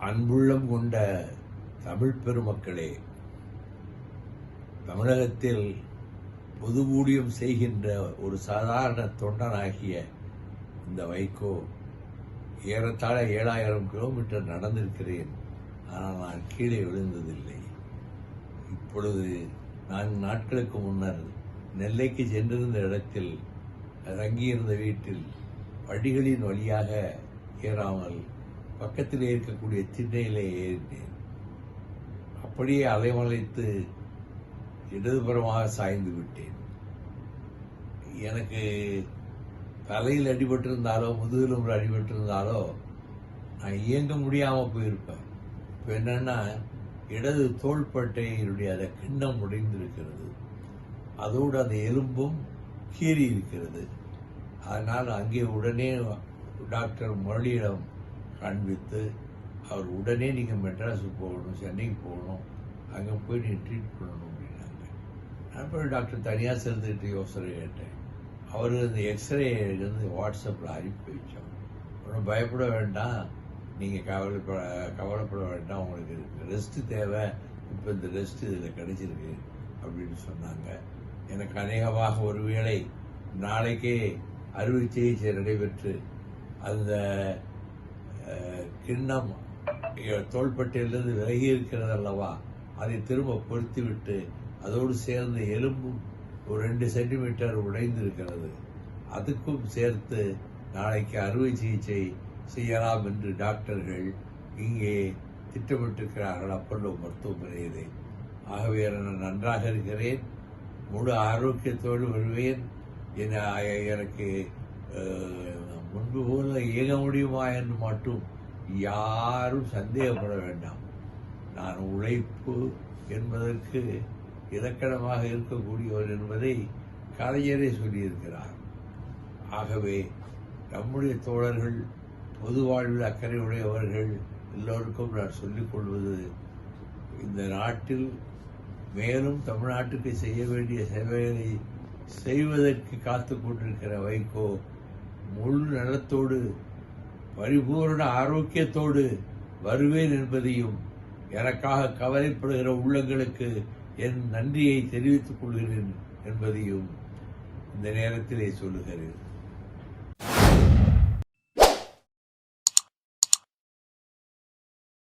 அன்புள்ளம் கொண்ட தமிழ் பெருமக்களே, தமிழகத்தில் பொது ஊழியம் செய்கின்ற ஒரு சாதாரண தொண்டனாகிய இந்த வைகோ ஏறத்தாழ 7000 கிலோமீட்டர் நடந்திருக்கிறேன். ஆனால் நான் கீழே விழுந்ததில்லை. இப்பொழுது 4 நாட்களுக்கு முன்னர் நெல்லைக்கு சென்றிருந்த இடத்தில் தங்கியிருந்த வீட்டில் படிகளின் வழியாக ஏறாமல் பக்கத்திலே இருக்கக்கூடிய திண்ணையிலே ஏறினேன். அப்படியே அலைமலைத்து இடதுபுறமாக சாய்ந்து விட்டேன். எனக்கு தலையில் அடிபட்டிருந்தாலோ முதுகெலும்பு அடிபட்டிருந்தாலோ நான் இயங்க முடியாமல் போயிருப்பேன். இப்போ என்னன்னா, இடது தோள்பட்டையினுடைய அந்த கிண்ணம் உடைந்திருக்கிறது, அதோடு அந்த எலும்பும் கீறி இருக்கிறது. அதனால் அங்கே உடனே டாக்டர் முரளியிடம் காண்பித்து அவர் உடனே நீங்கள் மெட்ராஸுக்கு போகணும், சென்னைக்கு போகணும், அங்கே போய் நீ ட்ரீட் பண்ணணும் அப்படின்னாங்க. நான் போய் டாக்டர் தனியாக சேர்ந்துக்கிட்டு யோசனை கேட்டேன். அவர் இந்த எக்ஸ்ரே வந்து வாட்ஸ்அப்பில் அனுப்பி வச்சோம். ஒன்றும் பயப்பட வேண்டாம், நீங்கள் கவலைப்பட வேண்டாம், உங்களுக்கு ரெஸ்ட்டு தேவை, இப்போ இந்த ரெஸ்ட் இதில் கிடைச்சிருக்கு அப்படின்னு சொன்னாங்க. எனக்கு அநேகமாக ஒருவேளை நாளைக்கே அறுவை சிகிச்சை நடைபெற்று அந்த கிண்ணம் தோள்பட்டையிலிருந்து விலகி இருக்கிறது அல்லவா, அதை திரும்ப பொருத்திவிட்டு அதோடு சேர்ந்து எலும்பும் ஒரு 2 சென்டிமீட்டர் உடைந்திருக்கிறது, அதுக்கும் சேர்த்து நாளைக்கு அறுவை சிகிச்சை செய்யலாம் என்று டாக்டர்கள் இங்கே திட்டமிட்டிருக்கிறார்கள் அப்பல்லோ மருத்துவமனையிலே. ஆகவே நான் நன்றாக இருக்கிறேன், முழு ஆரோக்கியத்தோடு வருவேன். எனக்கு முன்பு போல இயங்க முடியுமா என்று மட்டும் யாரும் சந்தேகப்பட வேண்டாம். நான் உழைப்பு என்பதற்கு இலக்கணமாக இருக்கக்கூடியவர் என்பதை கலைஞரே சொல்லியிருக்கிறார். ஆகவே நம்முடைய தோழர்கள், பொது வாழ்வில் அக்கறை உடையவர்கள் எல்லோருக்கும் நான் சொல்லிக் கொள்வது, இந்த நாட்டில் மேலும் தமிழ்நாட்டுக்கு செய்ய வேண்டிய சேவைகளை செய்வதற்கு காத்து கொண்டிருக்கிற வைகோ முழு நலத்தோடு பரிபூர்ண ஆரோக்கியத்தோடு வருவேன் என்பதையும், எனக்காக கவலைப்படுகிற உள்ளங்களுக்கு என் நன்றியை தெரிவித்துக் கொள்கிறேன் என்பதையும் இந்த நேரத்திலே சொல்லுகிறேன்.